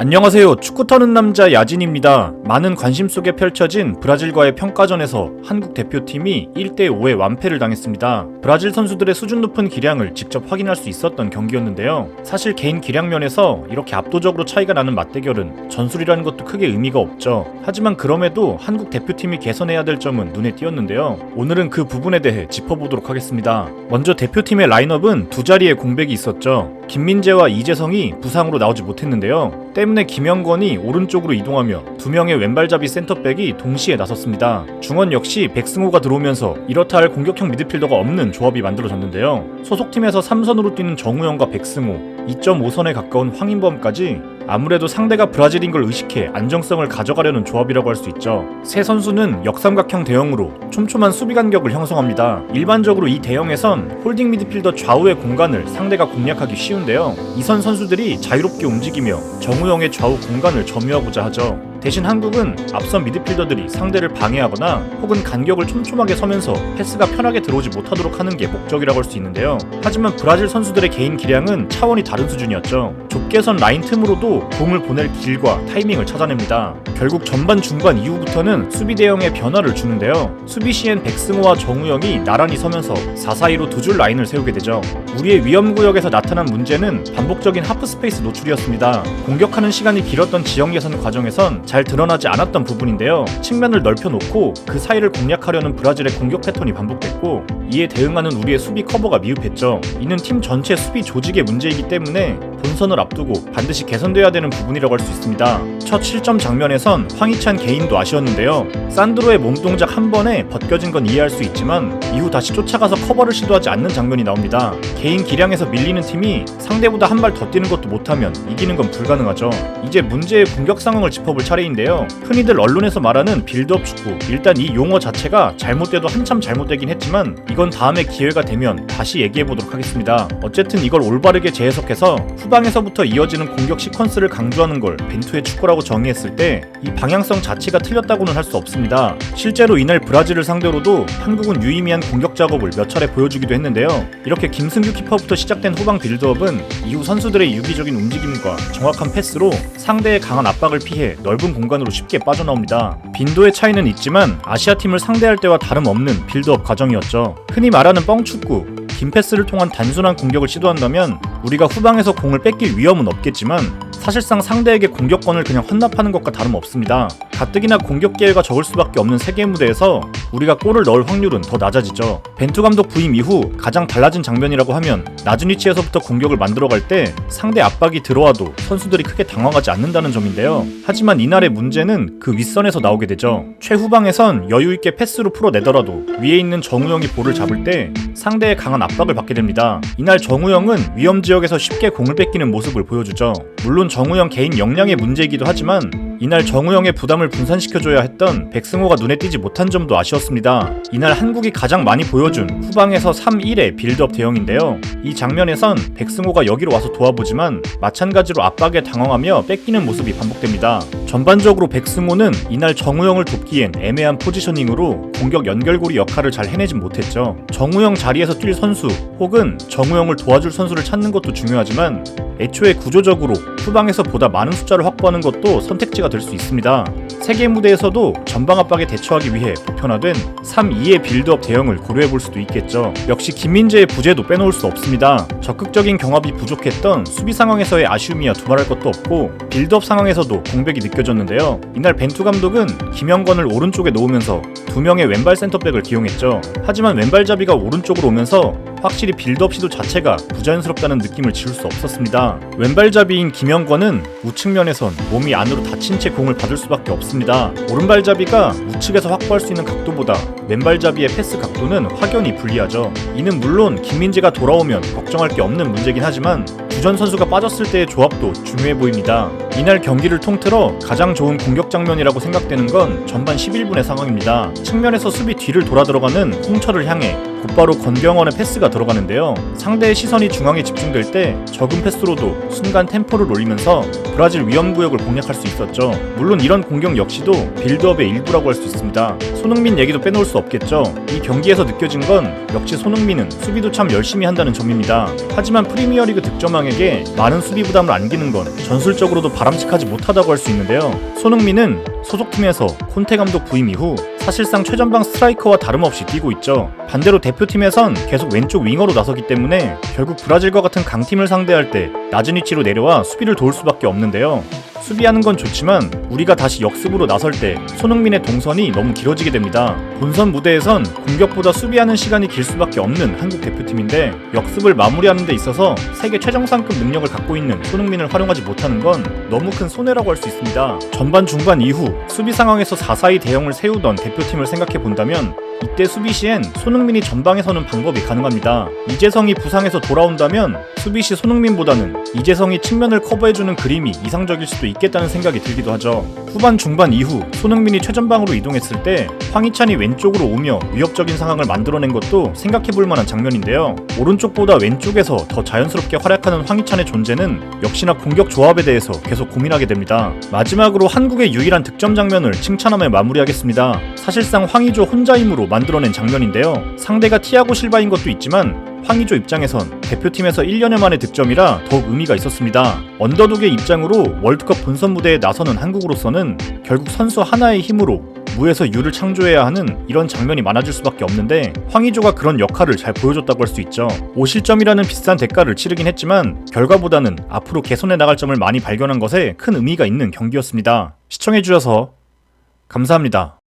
안녕하세요. 축구 터는 남자 야진입니다. 많은 관심 속에 펼쳐진 브라질과의 평가전에서 한국 대표팀이 1대5의 완패를 당했습니다. 브라질 선수들의 수준 높은 기량을 직접 확인할 수 있었던 경기였는데요. 사실 개인 기량 면에서 이렇게 압도적으로 차이가 나는 맞대결은 전술이라는 것도 크게 의미가 없죠. 하지만 그럼에도 한국 대표팀이 개선해야 될 점은 눈에 띄었는데요. 오늘은 그 부분에 대해 짚어보도록 하겠습니다. 먼저 대표팀의 라인업은 두 자리에 공백이 있었죠. 김민재와 이재성이 부상으로 나오지 못했는데요. 때문에 김영권이 오른쪽으로 이동하며 두 명의 왼발잡이 센터백이 동시에 나섰습니다. 중원 역시 백승호가 들어오면서 이렇다 할 공격형 미드필더가 없는 조합이 만들어졌는데요. 소속팀에서 3선으로 뛰는 정우영과 백승호, 2.5선에 가까운 황인범까지 아무래도 상대가 브라질인 걸 의식해 안정성을 가져가려는 조합이라고 할 수 있죠. 세 선수는 역삼각형 대형으로 촘촘한 수비 간격을 형성합니다. 일반적으로 이 대형에선 홀딩 미드필더 좌우의 공간을 상대가 공략하기 쉬운데요. 이선 선수들이 자유롭게 움직이며 정우영의 좌우 공간을 점유하고자 하죠. 대신 한국은 앞선 미드필더들이 상대를 방해하거나 혹은 간격을 촘촘하게 서면서 패스가 편하게 들어오지 못하도록 하는 게 목적이라고 할 수 있는데요. 하지만 브라질 선수들의 개인 기량은 차원이 다른 수준이었죠. 좁게 선 라인 틈으로도 공을 보낼 길과 타이밍을 찾아냅니다. 결국 전반 중반 이후부터는 수비 대형의 변화를 주는데요. 수비 시엔 백승호와 정우영이 나란히 서면서 4-4-2로 두 줄 라인을 세우게 되죠. 우리의 위험구역에서 나타난 문제는 반복적인 하프스페이스 노출이었습니다. 공격하는 시간이 길었던 지역 예선 과정에선 잘 드러나지 않았던 부분인데요. 측면을 넓혀놓고 그 사이를 공략하려는 브라질의 공격 패턴이 반복됐고, 이에 대응하는 우리의 수비 커버가 미흡했죠. 이는 팀 전체 수비 조직의 문제이기 때문에 본선을 앞두고 반드시 개선돼야 되는 부분이라고 할 수 있습니다. 첫 실점 장면에선 황희찬 개인도 아쉬웠는데요. 산드로의 몸동작 한 번에 벗겨진 건 이해할 수 있지만 이후 다시 쫓아가서 커버를 시도하지 않는 장면이 나옵니다. 개인 기량에서 밀리는 팀이 상대보다 한 발 더 뛰는 것도 못하면 이기는 건 불가능하죠. 이제 문제의 공격 상황을 짚어볼 차례인데요. 흔히들 언론에서 말하는 빌드업 축구, 일단 이 용어 자체가 잘못돼도 한참 잘못되긴 했지만 이건 다음에 기회가 되면 다시 얘기해보도록 하겠습니다. 어쨌든 이걸 올바르게 재해석해서 후방에서부터 이어지는 공격 시퀀스를 강조하는 걸 벤투의 축구라고 정의했을 때 이 방향성 자체가 틀렸다고는 할 수 없습니다. 실제로 이날 브라질을 상대로도 한국은 유의미한 공격 작업을 몇 차례 보여주기도 했는데요. 이렇게 김승규 키퍼부터 시작된 후방 빌드업은 이후 선수들의 유기적인 움직임과 정확한 패스로 상대의 강한 압박을 피해 넓은 공간으로 쉽게 빠져나옵니다. 빈도의 차이는 있지만 아시아팀을 상대할 때와 다름없는 빌드업 과정이었죠. 흔히 말하는 뻥축구, 긴 패스를 통한 단순한 공격을 시도한다면 우리가 후방에서 공을 뺏길 위험은 없겠지만 사실상 상대에게 공격권을 그냥 헌납하는 것과 다름없습니다. 가뜩이나 공격 기회가 적을 수밖에 없는 세계 무대에서 우리가 골을 넣을 확률은 더 낮아지죠. 벤투 감독 부임 이후 가장 달라진 장면이라고 하면 낮은 위치에서부터 공격을 만들어갈 때 상대 압박이 들어와도 선수들이 크게 당황하지 않는다는 점인데요. 하지만 이날의 문제는 그 윗선에서 나오게 되죠. 최후방에선 여유있게 패스로 풀어내더라도 위에 있는 정우영이 볼을 잡을 때 상대의 강한 압박을 받게 됩니다. 이날 정우영은 위험 지역에서 쉽게 공을 뺏기는 모습을 보여주죠. 물론 정우영 개인 역량의 문제이기도 하지만 이날 정우영의 부담을 분산시켜줘야 했던 백승호가 눈에 띄지 못한 점도 아쉬웠습니다. 이날 한국이 가장 많이 보여준 후방에서 3-1의 빌드업 대형인데요. 이 장면에선 백승호가 여기로 와서 도와보지만 마찬가지로 압박에 당황하며 뺏기는 모습이 반복됩니다. 전반적으로 백승호는 이날 정우영을 돕기엔 애매한 포지셔닝으로 공격 연결고리 역할을 잘 해내진 못했죠. 정우영 자리에서 뛸 선수 혹은 정우영을 도와줄 선수를 찾는 것도 중요하지만 애초에 구조적으로 후방에서 보다 많은 숫자를 확보하는 것도 선택지가 될 수 있습니다. 세계 무대에서도 전방 압박에 대처하기 위해 보편화된 3-2의 빌드업 대형을 고려해볼 수도 있겠죠. 역시 김민재의 부재도 빼놓을 수 없습니다. 적극적인 경합이 부족했던 수비 상황에서의 아쉬움이야 두말할 것도 없고 빌드업 상황에서도 공백이 느껴졌는데요. 이날 벤투 감독은 김영권을 오른쪽에 놓으면서 두 명의 왼발 센터백을 기용했죠. 하지만 왼발잡이가 오른쪽으로 오면서 확실히 빌드업 시도 자체가 부자연스럽다는 느낌을 지울 수 없었습니다. 왼발잡이인 김영권은 우측면에선 몸이 안으로 닫힌 채 공을 받을 수밖에 없습니다. 오른발잡이가 우측에서 확보할 수 있는 각도보다 왼발잡이의 패스 각도는 확연히 불리하죠. 이는 물론 김민재가 돌아오면 걱정할 게 없는 문제긴 하지만 주전 선수가 빠졌을 때의 조합도 중요해 보입니다. 이날 경기를 통틀어 가장 좋은 공격 장면이라고 생각되는 건 전반 11분의 상황입니다. 측면에서 수비 뒤를 돌아 들어가는 홍철을 향해 곧바로 권경원의 패스가 들어가는데요. 상대의 시선이 중앙에 집중될 때 적은 패스로도 순간 템포를 올리면서 브라질 위험구역을 공략할 수 있었죠. 물론 이런 공격 역시도 빌드업의 일부라고 할 수 있습니다. 손흥민 얘기도 빼놓을 수 없겠죠. 이 경기에서 느껴진 건 역시 손흥민은 수비도 참 열심히 한다는 점입니다. 하지만 프리미어리그 득점왕에게 많은 수비 부담을 안기는 건 전술적으로도 바람직하지 못하다고 할 수 있는데요. 손흥민은 소속팀에서 콘테 감독 부임 이후 사실상 최전방 스트라이커와 다름없이 뛰고 있죠. 반대로 대표팀에선 계속 왼쪽 윙어로 나서기 때문에 결국 브라질과 같은 강팀을 상대할 때 낮은 위치로 내려와 수비를 도울 수밖에 없는데요. 수비하는 건 좋지만 우리가 다시 역습으로 나설 때 손흥민의 동선이 너무 길어지게 됩니다. 본선 무대에선 공격보다 수비하는 시간이 길 수밖에 없는 한국 대표팀인데 역습을 마무리하는 데 있어서 세계 최정상급 능력을 갖고 있는 손흥민을 활용하지 못하는 건 너무 큰 손해라고 할 수 있습니다. 전반 중반 이후 수비 상황에서 4-4-2 대형을 세우던 대표팀을 생각해 본다면 이때 수비 시엔 손흥민이 전방에 서는 방법이 가능합니다. 이재성이 부상해서 돌아온다면 수비 시 손흥민보다는 이재성이 측면을 커버해주는 그림이 이상적일 수도 있겠다는 생각이 들기도 하죠. 후반 중반 이후 손흥민이 최전방으로 이동했을 때 황희찬이 왼쪽으로 오며 위협적인 상황을 만들어낸 것도 생각해볼 만한 장면인데요. 오른쪽보다 왼쪽에서 더 자연스럽게 활약하는 황희찬의 존재는 역시나 공격 조합에 대해서 계속 고민하게 됩니다. 마지막으로 한국의 유일한 득점 장면을 칭찬하며 마무리하겠습니다. 사실상 황의조 혼자 힘으로 만들어낸 장면인데요. 상대가 티아고 실바인 것도 있지만 황의조 입장에선 대표팀에서 1년여 만의 득점이라 더욱 의미가 있었습니다. 언더독의 입장으로 월드컵 본선 무대에 나서는 한국으로서는 결국 선수 하나의 힘으로 무에서 유를 창조해야 하는 이런 장면이 많아질 수밖에 없는데 황의조가 그런 역할을 잘 보여줬다고 할 수 있죠. 5실점이라는 비싼 대가를 치르긴 했지만 결과보다는 앞으로 개선해 나갈 점을 많이 발견한 것에 큰 의미가 있는 경기였습니다. 시청해주셔서 감사합니다.